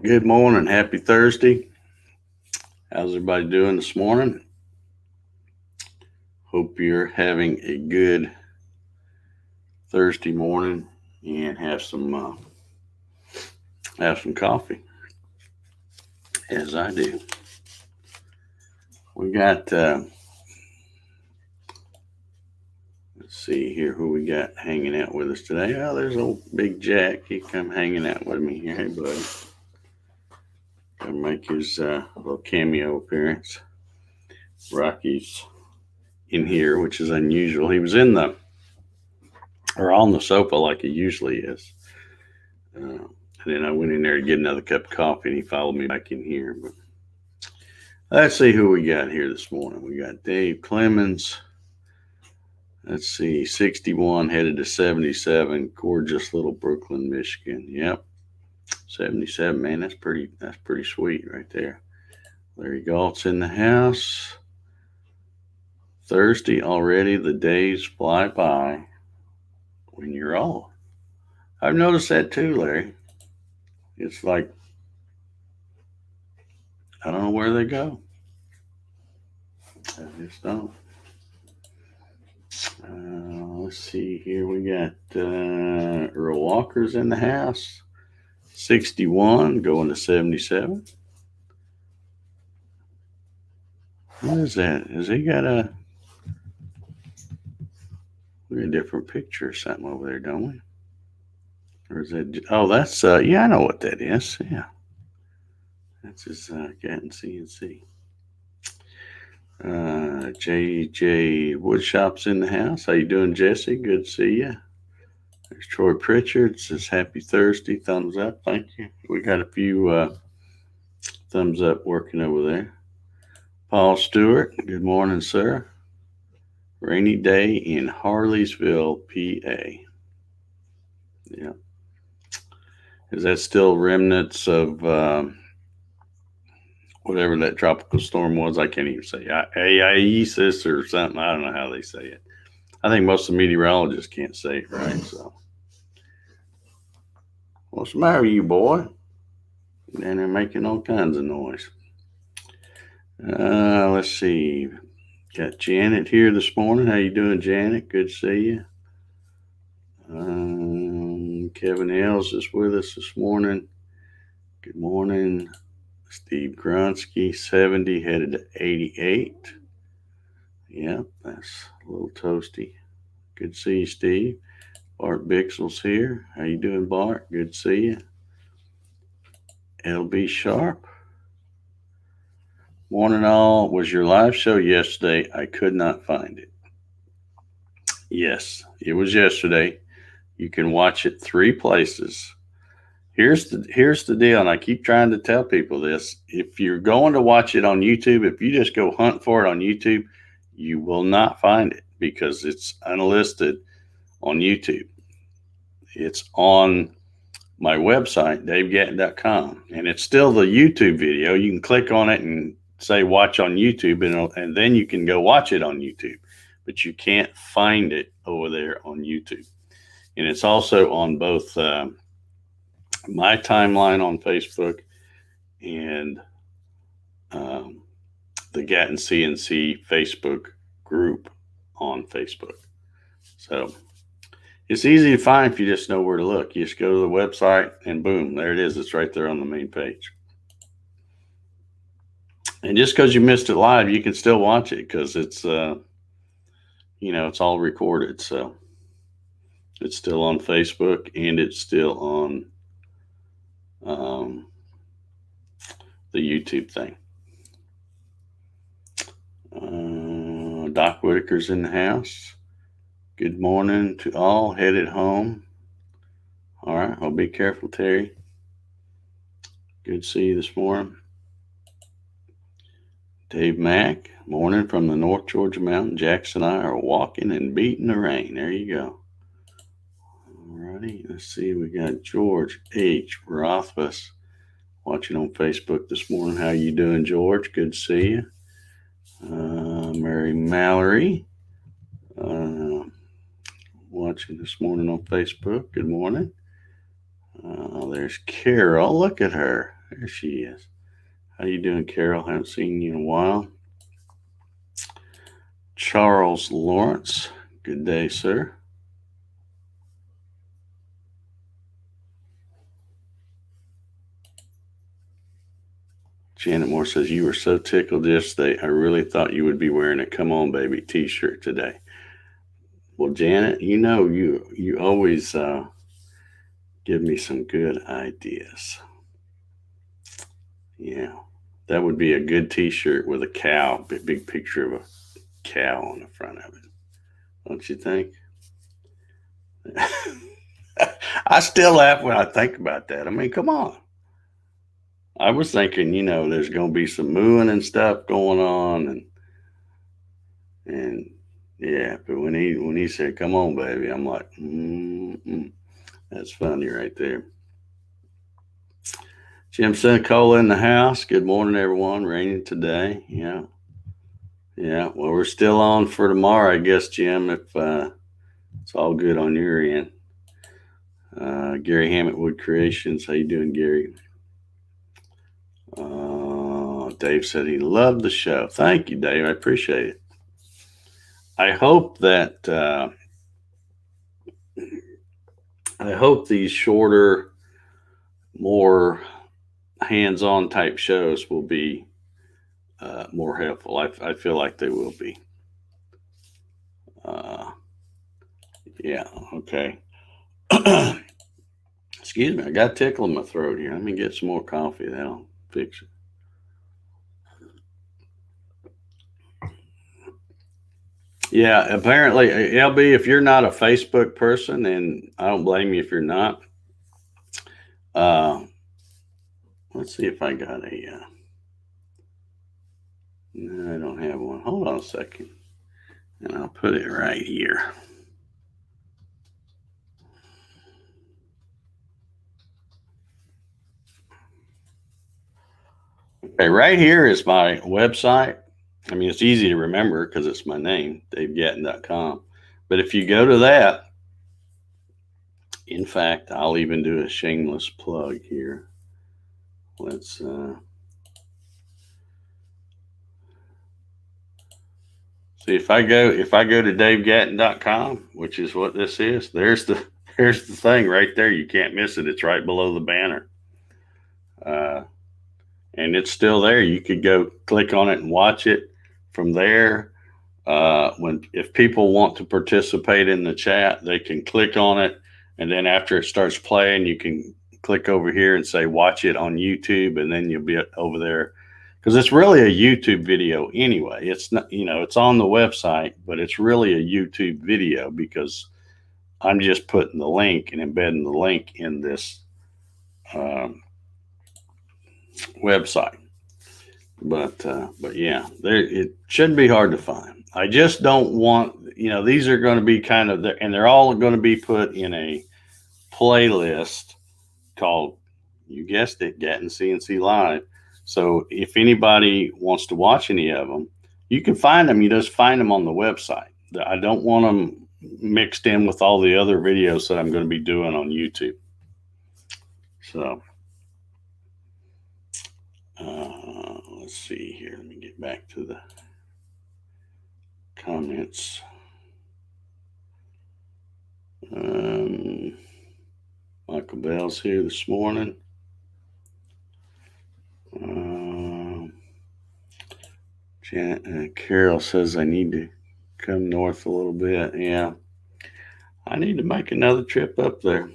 Good morning. Happy Thursday. How's everybody doing this morning? Hope you're having a good Thursday morning and have some coffee, as I do. We got let's see here who we got hanging out with us today. Oh, there's old Big Jack. He come hanging out with me here. Hey, buddy. Gonna make his little cameo appearance. Rocky's in here, which is unusual. He was on the sofa like he usually is. And then I went in there to get another cup of coffee, and he followed me back in here. But let's see who we got here this morning. We got Dave Clemens. Let's see, 61 headed to 77. Gorgeous little Brooklyn, Michigan. Yep, 77. Man, that's pretty sweet right there. Larry Galt's in the house. Thursday already. The days fly by when you're old. I've noticed that too, Larry. It's like, I don't know where they go. I just don't. Let's see here. We got Earl Walker's in the house. 61 going to 77. What is that? Has he got a different picture or something over there, don't we? Or is that? Oh, that's yeah, I know what that is. Yeah, that's his Gatton CNC. JJ Woodshop's in the house. How you doing, Jesse? Good to see you. There's Troy Pritchard. Says happy Thursday. Thumbs up. Thank you. We got a few thumbs up working over there. Paul Stewart. Good morning, sir. Rainy day in Harleysville, PA. Yeah. Is that still remnants of whatever that tropical storm was? I can't even say Aisis or something. I don't know how they say it. I think most of the meteorologists can't say it right. So, what's the matter with you, boy? And they're making all kinds of noise. Let's see. Got Janet here this morning. How you doing, Janet? Good to see you. Kevin Ailes is with us this morning. Good morning. Steve Gronsky, 70, headed to 88. Yep, that's a little toasty. Good to see you, Steve. Bart Bixel's here. How you doing, Bart? Good to see you. LB Sharp. Morning all. Was your live show yesterday? I could not find it. Yes, it was yesterday. You can watch it 3 places. Here's the deal, and I keep trying to tell people this. If you're going to watch it on YouTube, if you just go hunt for it on YouTube, you will not find it because it's unlisted on YouTube. It's on my website, davegatton.com, and it's still the YouTube video. You can click on it and say watch on YouTube, and then you can go watch it on YouTube, but you can't find it over there on YouTube. And it's also on both my timeline on Facebook and the Gatton CNC Facebook group on Facebook. So it's easy to find if you just know where to look. You just go to the website and boom, there it is. It's right there on the main page. And just because you missed it live, you can still watch it because it's, it's all recorded. So it's still on Facebook and it's still on the YouTube thing. Doc Whitaker's in the house. Good morning to all. Headed home. All right. Well, be careful, Terry. Good to see you this morning. Dave Mack, morning from the North Georgia mountain. Jackson and I are walking and beating the rain. There you go. All righty. Let's see. We got George H. Rothfuss watching on Facebook this morning. How you doing, George? Good to see you. Mary Mallory watching this morning on Facebook. Good morning. There's Carol. Look at her. There she is. How you doing, Carol? Haven't seen you in a while. Charles Lawrence. Good day, sir. Janet Moore says, you were so tickled yesterday. I really thought you would be wearing a Come On Baby t-shirt today. Well, Janet, you always give me some good ideas. Yeah, that would be a good t-shirt with a cow, big picture of a cow on the front of it. Don't you think? I still laugh when I think about that. I mean, come on. I was thinking, there's going to be some mooing and stuff going on, and yeah. But when he said, "Come on, baby," I'm like, that's funny right there. Jim Senecola in the house. Good morning, everyone. Raining today. Yeah. Well, we're still on for tomorrow, I guess, Jim. If it's all good on your end. Gary Hammett Wood Creations. How you doing, Gary? Dave said he loved the show. Thank you, Dave. I appreciate it. I hope that these shorter, more hands-on type shows will be more helpful. I feel like they will be. Yeah. Okay. Excuse me. I got a tickle in my throat here. Let me get some more coffee. That'll fix it. Yeah, apparently, LB, if you're not a Facebook person, and I don't blame you if you're not, let's see if I got a. No, I don't have one. Hold on a second, and I'll put it right here. Okay, right here is my website. I mean, it's easy to remember because it's my name, DaveGatton.com. But if you go to that, in fact, I'll even do a shameless plug here. Let's see if I go to DaveGatton.com, which is what this is. There's the thing right there. You can't miss it. It's right below the banner. And it's still there. You could go click on it and watch it from there. If people want to participate in the chat, they can click on it, and then after it starts playing, you can click over here and say watch it on YouTube, and then you'll be over there because it's really a YouTube video anyway. It's not, it's on the website, but it's really a YouTube video because I'm just putting the link and embedding the link in this website. But yeah, it shouldn't be hard to find. I just don't want, these are going to be kind of there, and they're all going to be put in a playlist called, you guessed it, Gatton CNC Live. So if anybody wants to watch any of them, you can find them. You just find them on the website. I don't want them mixed in with all the other videos that I'm going to be doing on YouTube. So let's see here. Let me get back to the comments. Michael Bell's here this morning. Carol says I need to come north a little bit. Yeah, I need to make another trip up there.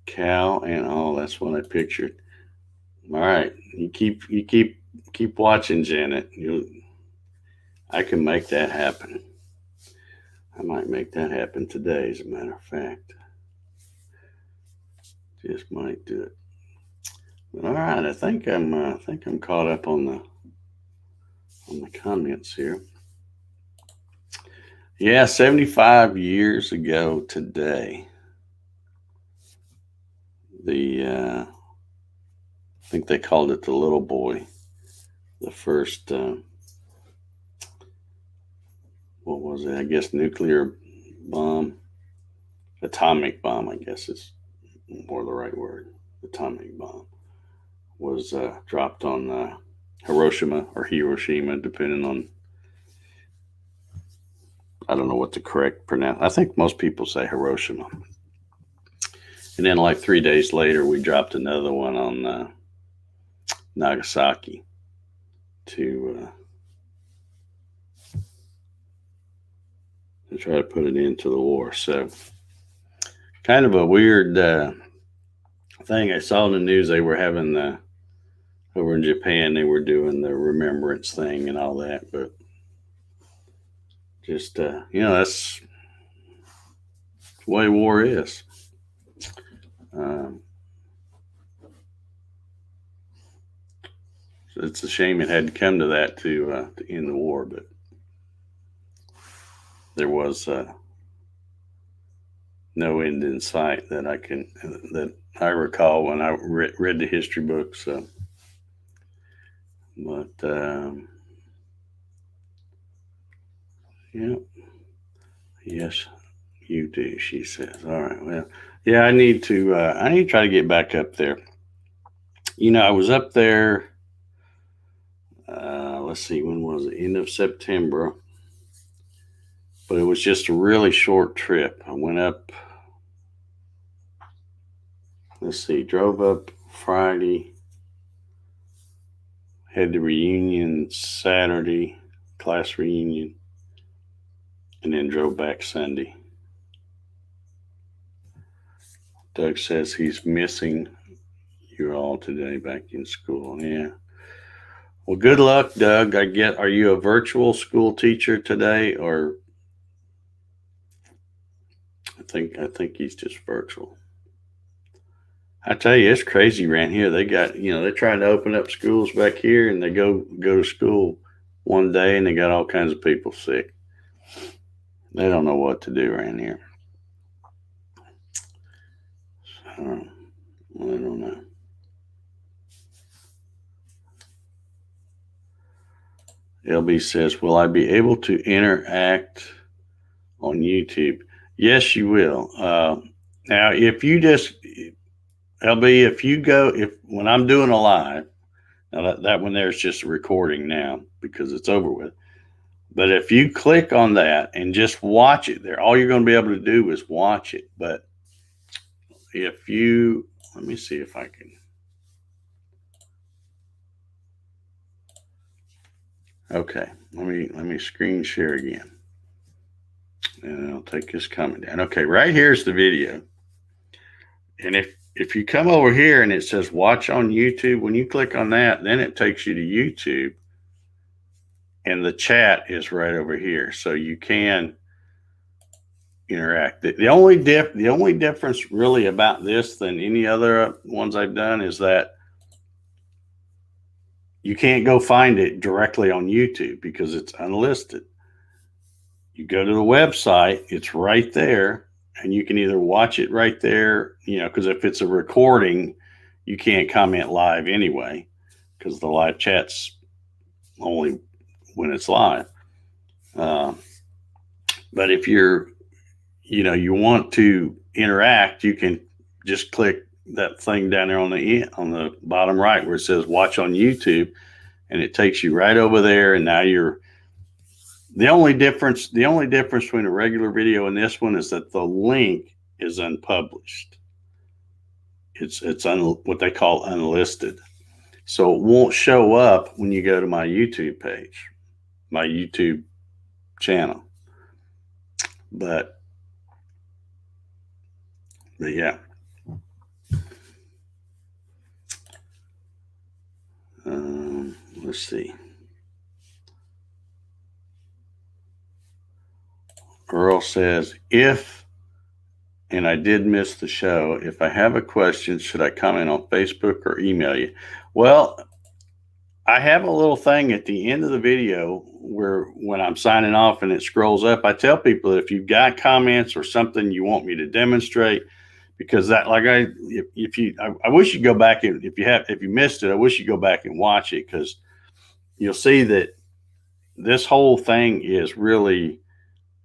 Cow and that's what I pictured. All right, you keep watching, Janet. I can make that happen. I might make that happen today, as a matter of fact. Just might do it. But all right, I think I'm caught up on the comments here. Yeah, 75 years ago today, I think they called it the little boy, the first what was it? I guess nuclear bomb, atomic bomb. I guess is more the right word. Atomic bomb was dropped on Hiroshima or Hiroshima, depending on. I don't know what the correct pronounce. I think most people say Hiroshima. And then, like 3 days later, we dropped another one on Nagasaki to try to put it into the war. So, kind of a weird thing. I saw in the news they were having over in Japan. They were doing the remembrance thing and all that, but just that's the way war is. It's a shame it had to come to that to end the war, but there was no end in sight that I recall when I read the history books. But yeah, yes, you do. She says, "All right, well, yeah, I need to try to get back up there. I was up there. Let's see, when was it? End of September." But it was just a really short trip. I went up, let's see, drove up Friday, had the reunion Saturday, class reunion, and then drove back Sunday. Doug says he's missing you all today back in school. Yeah. Well, good luck, Doug. Are you a virtual school teacher today, or I think he's just virtual. I tell you, it's crazy around here. They got, they're trying to open up schools back here, and they go to school one day, and they got all kinds of people sick. They don't know what to do around here. So, I don't know. LB says, will I be able to interact on YouTube? Yes, you will. Now, if you just, LB, when I'm doing a live, now that one there's just a recording now because it's over with. But if you click on that and just watch it there, all you're going to be able to do is watch it. But let me see if I can. Okay, let me screen share again. And I'll take this comment down. Okay, right here's the video. And if you come over here and it says watch on YouTube, when you click on that, then it takes you to YouTube. And the chat is right over here. So you can interact. The only difference really about this than any other ones I've done is that you can't go find it directly on YouTube because it's unlisted. You go to the website, it's right there, and you can either watch it right there, because if it's a recording, you can't comment live anyway, because the live chat's only when it's live. But if you want to interact, you can just click that thing down there on the bottom right where it says watch on YouTube, and it takes you right over there. And now the only difference between a regular video and this one is that the link is unpublished. It's what they call unlisted. So it won't show up when you go to my YouTube page, my YouTube channel. But yeah. Let's see. Earl says, if and I did miss the show. If I have a question, should I comment on Facebook or email you? Well, I have a little thing at the end of the video where when I'm signing off and it scrolls up, I tell people that if you've got comments or something you want me to demonstrate, because that, like, I wish you go back and if you missed it, I wish you go back and watch it, because you'll see that this whole thing is really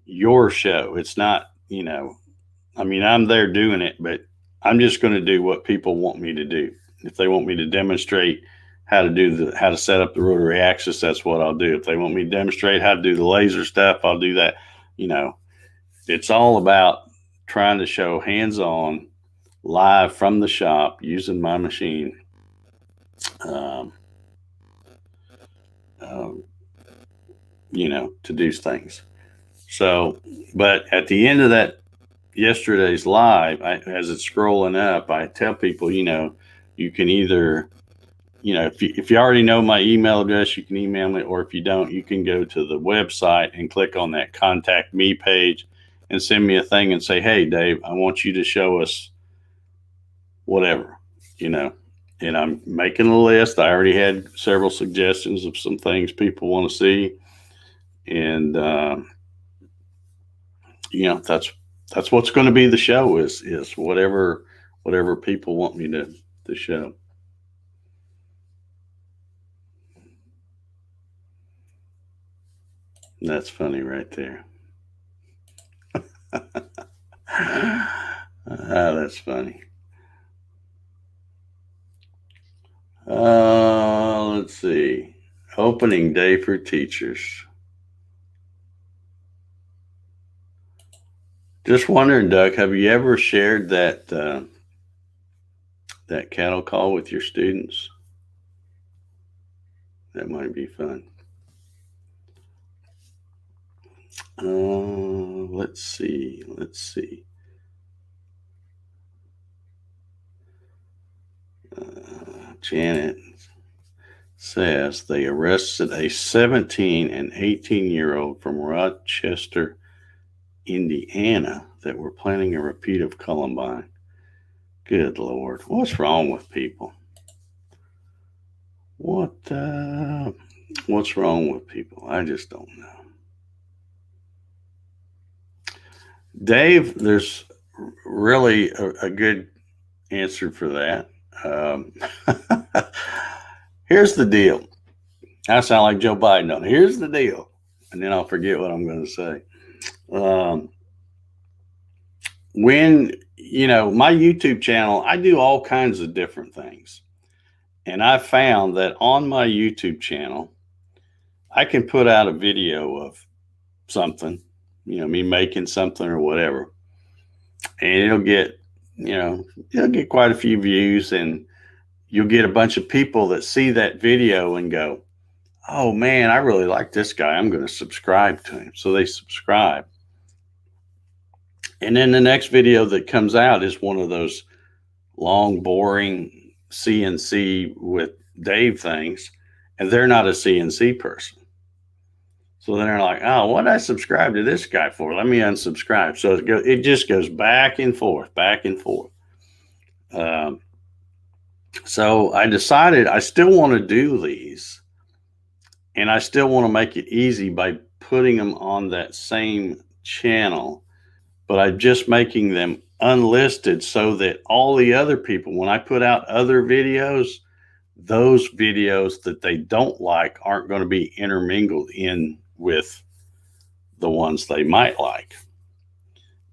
your show. It's not, I mean, I'm there doing it, but I'm just going to do what people want me to do. If they want me to demonstrate how to set up the rotary axis, that's what I'll do. If they want me to demonstrate how to do the laser stuff, I'll do that. It's all about trying to show hands-on, live from the shop using my machine. To do things. So, but at the end of that yesterday's live, as it's scrolling up, I tell people, you can either, if you already know my email address, you can email me, or if you don't, you can go to the website and click on that contact me page and send me a thing and say, hey, Dave, I want you to show us whatever, and I'm making a list. I already had several suggestions of some things people want to see. And, that's what's going to be the show is whatever people want me to show. And that's funny right there. That's funny. Let's see. Opening day for teachers. Just wondering, Doug, have you ever shared that cattle call with your students? That might be fun. Let's see. Janet says they arrested a 17 and 18-year-old from Rochester, Indiana, that were planning a repeat of Columbine. Good Lord. What's wrong with people? What's wrong with people? I just don't know. Dave, there's really a good answer for that. Here's the deal. I sound like Joe Biden on. Here's the deal. And then I'll forget what I'm going to say. When, my YouTube channel, I do all kinds of different things. And I found that on my YouTube channel, I can put out a video of something, me making something or whatever. And it'll get quite a few views, and you'll get a bunch of people that see that video and go, oh man, I really like this guy. I'm going to subscribe to him. So they subscribe. And then the next video that comes out is one of those long, boring CNC with Dave things. And they're not a CNC person. So then they're like, oh, what did I subscribe to this guy for? Let me unsubscribe. So it just goes back and forth, back and forth. So I decided I still want to do these, and I still want to make it easy by putting them on that same channel, but I'm just making them unlisted so that all the other people, when I put out other videos, those videos that they don't like aren't going to be intermingled in with the ones they might like.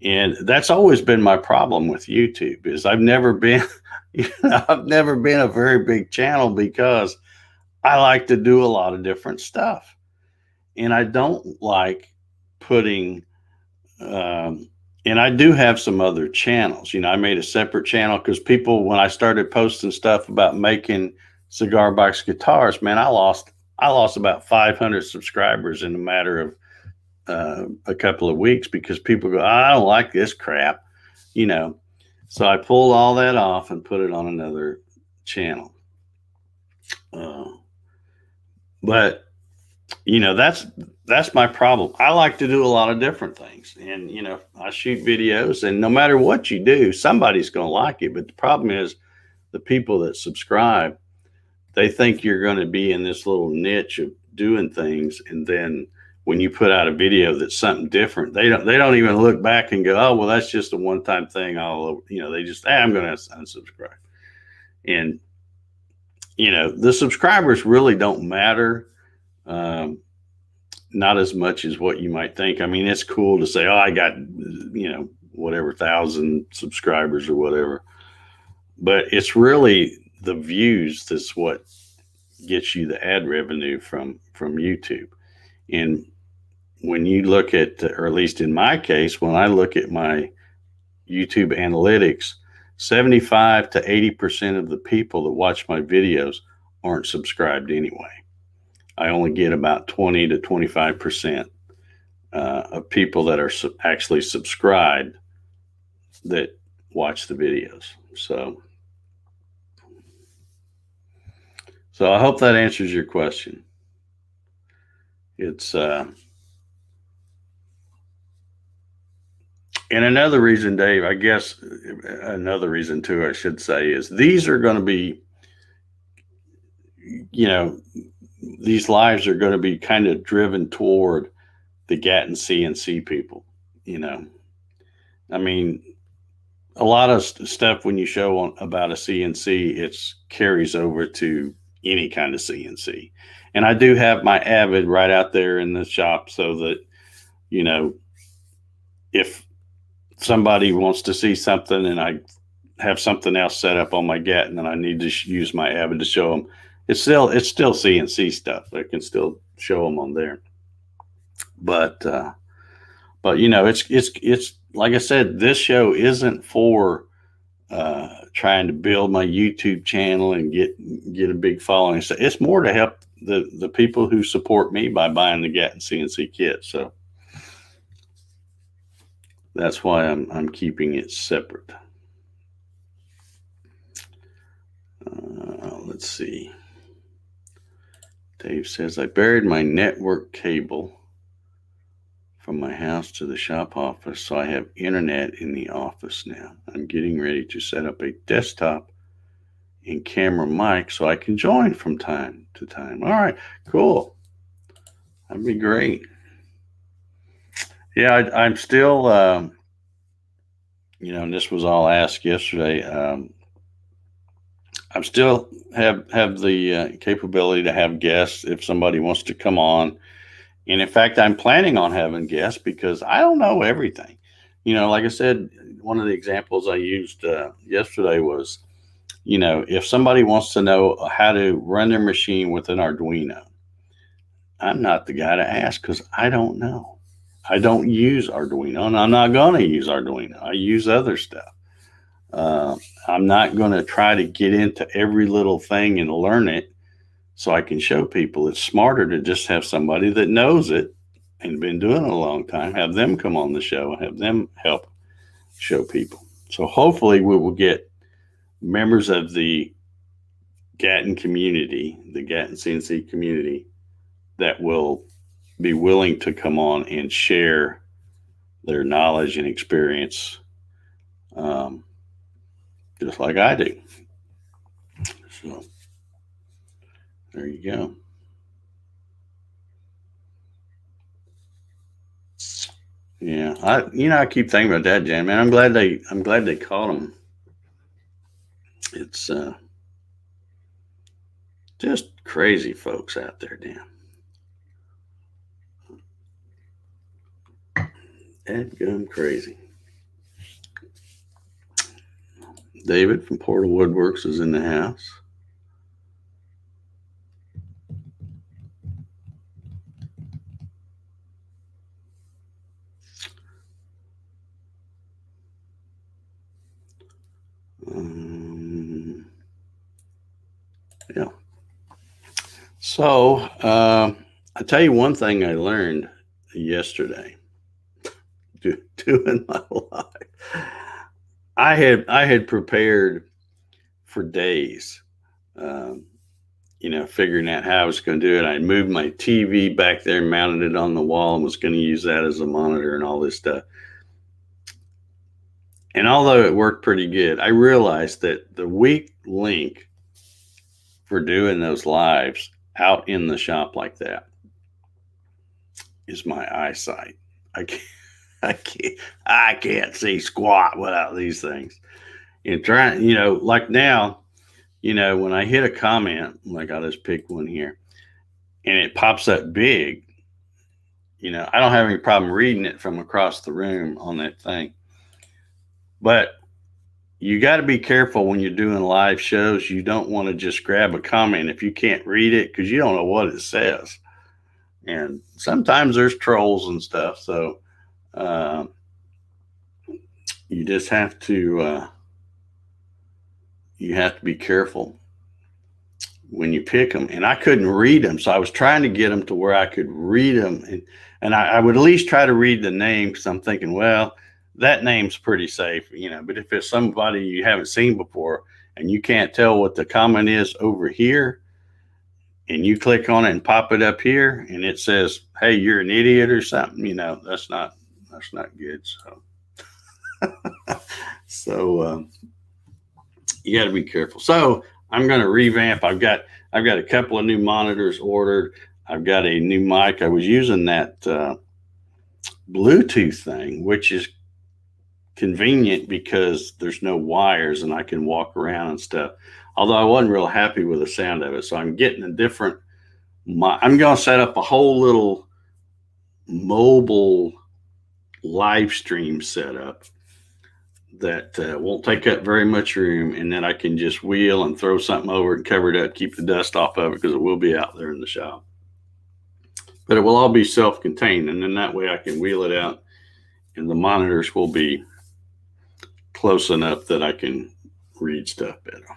And that's always been my problem with YouTube is I've never been a very big channel because I like to do a lot of different stuff. And I don't like putting, and I do have some other channels. I made a separate channel because people, when I started posting stuff about making cigar box guitars, man, I lost about 500 subscribers in a matter of a couple of weeks because people go, I don't like this crap, So I pulled all that off and put it on another channel. But that's my problem. I like to do a lot of different things, and I shoot videos, and no matter what you do, somebody's going to like it. But the problem is the people that subscribe, they think you're going to be in this little niche of doing things, and then when you put out a video that's something different, they don't even look back and go, oh well, that's just a one-time thing. They just, hey, I'm going to unsubscribe. And the subscribers really don't matter, not as much as what you might think. I mean, it's cool to say, oh, I got whatever 1,000 subscribers or whatever, but it's really the views that's what gets you the ad revenue from YouTube. And when you look at, or at least in my case, when I look at my YouTube analytics, 75 to 80% of the people that watch my videos aren't subscribed anyway. I only get about 20 to 25% of people that are actually subscribed that watch the videos. So I hope that answers your question. It's and another reason, Dave, I guess another reason too, I should say, is these are going to be, these lives are going to be kind of driven toward the Gatton CNC people. I mean, a lot of stuff when you show about a CNC, it carries over to any kind of CNC. And I do have my Avid right out there in the shop so that, if somebody wants to see something and I have something else set up on my Gatton and I need to use my Avid to show them, it's still CNC stuff. I can still show them on there. But it's like I said, this show isn't for trying to build my YouTube channel and get a big following. So it's more to help the people who support me by buying the Gatton CNC kit. So that's why I'm keeping it separate. Let's see. Dave says, I buried my network cable from my house to the shop office, so I have internet in the office now. I'm getting ready to set up a desktop and camera mic so I can join from time to time. All right, cool. That'd be great. Yeah, I'm still, and this was all asked yesterday. I still have the capability to have guests if somebody wants to come on. And in fact, I'm planning on having guests because I don't know everything. Like I said, one of the examples I used yesterday was, if somebody wants to know how to run their machine with an Arduino, I'm not the guy to ask because I don't know. I don't use Arduino, and I'm not going to use Arduino. I use other stuff. I'm not going to try to get into every little thing and learn it so I can show people. It's smarter to just have somebody that knows it and been doing it a long time, have them come on the show and have them help show people. So hopefully we will get members of the Gatton community, the Gatton CNC community, that will be willing to come on and share their knowledge and experience, just like I do. So there you go. Yeah, I keep thinking about that, Jan. Man, I'm glad they caught him. It's just crazy folks out there, Dan. Dadgum crazy. David from Portal Woodworks is in the house. Yeah. So I tell you one thing I learned yesterday doing my life. I had prepared for days, figuring out how I was going to do it. I moved my TV back there and mounted it on the wall and was going to use that as a monitor and all this stuff. And although it worked pretty good, I realized that the weak link for doing those lives out in the shop like that is my eyesight. I can't see squat without these things. And trying, like now, when I hit a comment, like I'll just pick one here, and it pops up big, I don't have any problem reading it from across the room on that thing. But you got to be careful when you're doing live shows. You don't want to just grab a comment if you can't read it because you don't know what it says. And sometimes there's trolls and stuff. So you just have to be careful when you pick them. And I couldn't read them, so I was trying to get them to where I could read them, and I would at least try to read the name because I'm thinking, well, that name's pretty safe, But if it's somebody you haven't seen before and you can't tell what the comment is over here, and you click on it and pop it up here, and it says, "Hey, you're an idiot" or something, that's not good. So you got to be careful. So I'm going to revamp. I've got a couple of new monitors ordered. I've got a new mic. I was using that Bluetooth thing, which is convenient because there's no wires and I can walk around and stuff. Although I wasn't real happy with the sound of it, so I'm getting a different. I'm going to set up a whole little mobile live stream setup that won't take up very much room, and then I can just wheel and throw something over it and cover it up, keep the dust off of it because it will be out there in the shop. But it will all be self-contained, and then that way I can wheel it out, and the monitors will be close enough that I can read stuff better.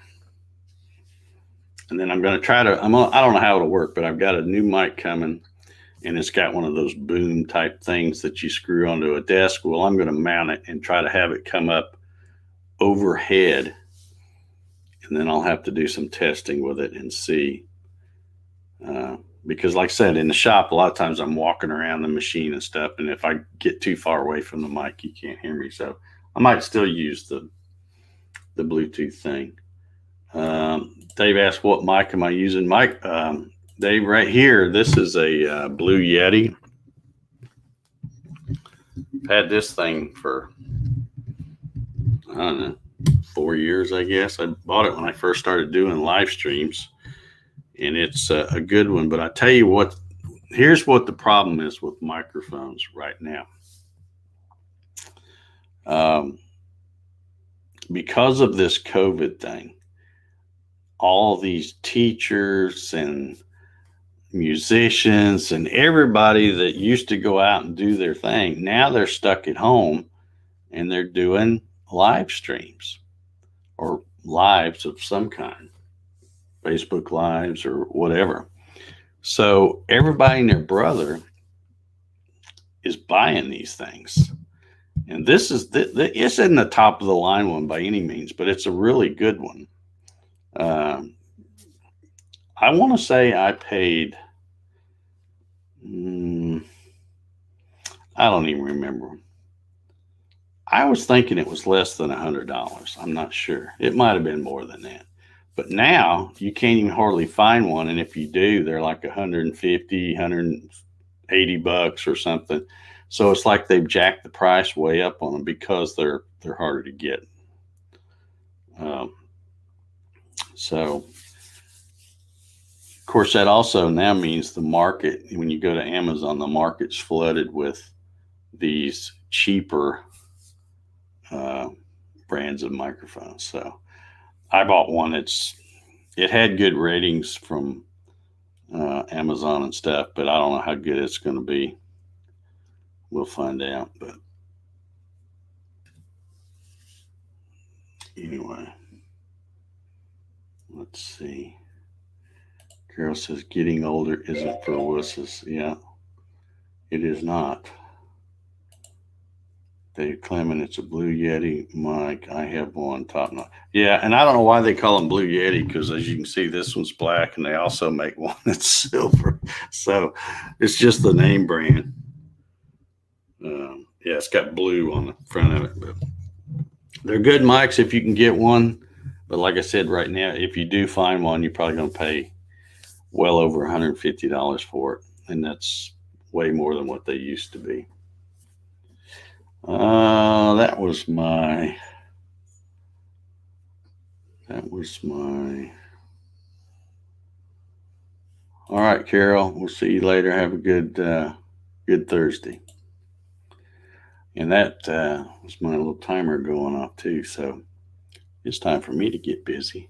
And then I'm going to I don't know how it'll work, but I've got a new mic coming, and it's got one of those boom type things that you screw onto a desk. Well, I'm going to mount it and try to have it come up overhead, and then I'll have to do some testing with it and see. Because like I said, in the shop, a lot of times I'm walking around the machine and stuff, and if I get too far away from the mic, you can't hear me. So I might still use the Bluetooth thing. Dave asked, what mic am I using? Mike, Dave, right here, this is a Blue Yeti. I've had this thing for, I don't know, 4 years, I guess. I bought it when I first started doing live streams, and it's a good one. But I tell you what, here's what the problem is with microphones right now. Because of this COVID thing, all these teachers and musicians and everybody that used to go out and do their thing, now they're stuck at home and they're doing live streams or lives of some kind, Facebook lives or whatever. So everybody and their brother is buying these things. And this isn't the top of the line one by any means, but it's a really good one. I want to say I paid, I don't even remember. I was thinking it was less than $100. I'm not sure. It might have been more than that. But now you can't even hardly find one. And if you do, they're like 150, 180 bucks or something. So it's like they've jacked the price way up on them because they're harder to get. So, of course, that also now means the market, when you go to Amazon, the market's flooded with these cheaper brands of microphones. So I bought one. It had good ratings from Amazon and stuff, but I don't know how good it's going to be. We'll find out. But anyway, let's see. Carol says getting older isn't for wusses. Yeah, it is not. Dave Clement, it's a Blue Yeti mic. I have one top notch. Yeah, and I don't know why they call them Blue Yeti because as you can see, this one's black, and they also make one that's silver. So it's just the name brand. Yeah, it's got blue on the front of it, but they're good mics if you can get one. But like I said, right now, if you do find one, you're probably going to pay well over $150 for it, and that's way more than what they used to be. That was my. All right, Carol. We'll see you later. Have a good Thursday. And that was my little timer going off too. So it's time for me to get busy.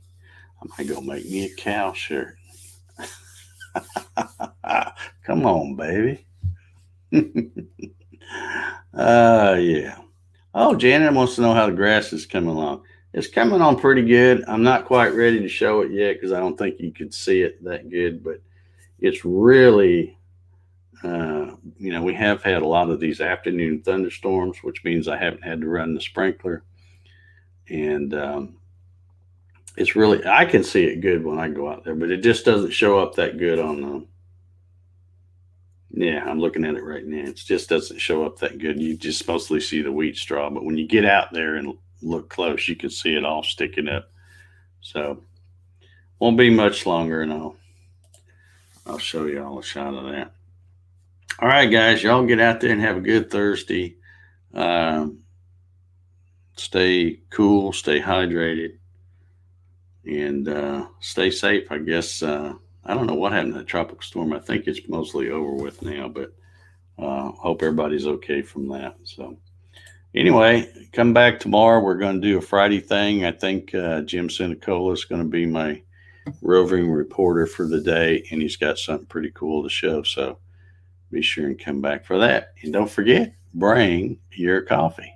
I might go make me a cow shirt. Come on, baby. Yeah. Oh, Janet wants to know how the grass is coming along. It's coming on pretty good. I'm not quite ready to show it yet because I don't think you could see it that good, but it's really, we have had a lot of these afternoon thunderstorms, which means I haven't had to run the sprinkler. And it's really, I can see it good when I go out there, but it just doesn't show up that good on the. Yeah, I'm looking at it right now. It just doesn't show up that good. You just mostly see the wheat straw, but when you get out there and look close, you can see it all sticking up. So won't be much longer, and I'll show you all a shot of that. All right, guys, y'all get out there and have a good Thursday. Stay cool, stay hydrated, and stay safe. I guess I don't know what happened to the tropical storm. I think it's mostly over with now, but hope everybody's okay from that. So anyway, come back tomorrow. We're going to do a Friday thing. I think Jim Sinicola is going to be my roving reporter for the day, and he's got something pretty cool to show. So be sure and come back for that. And don't forget, bring your coffee.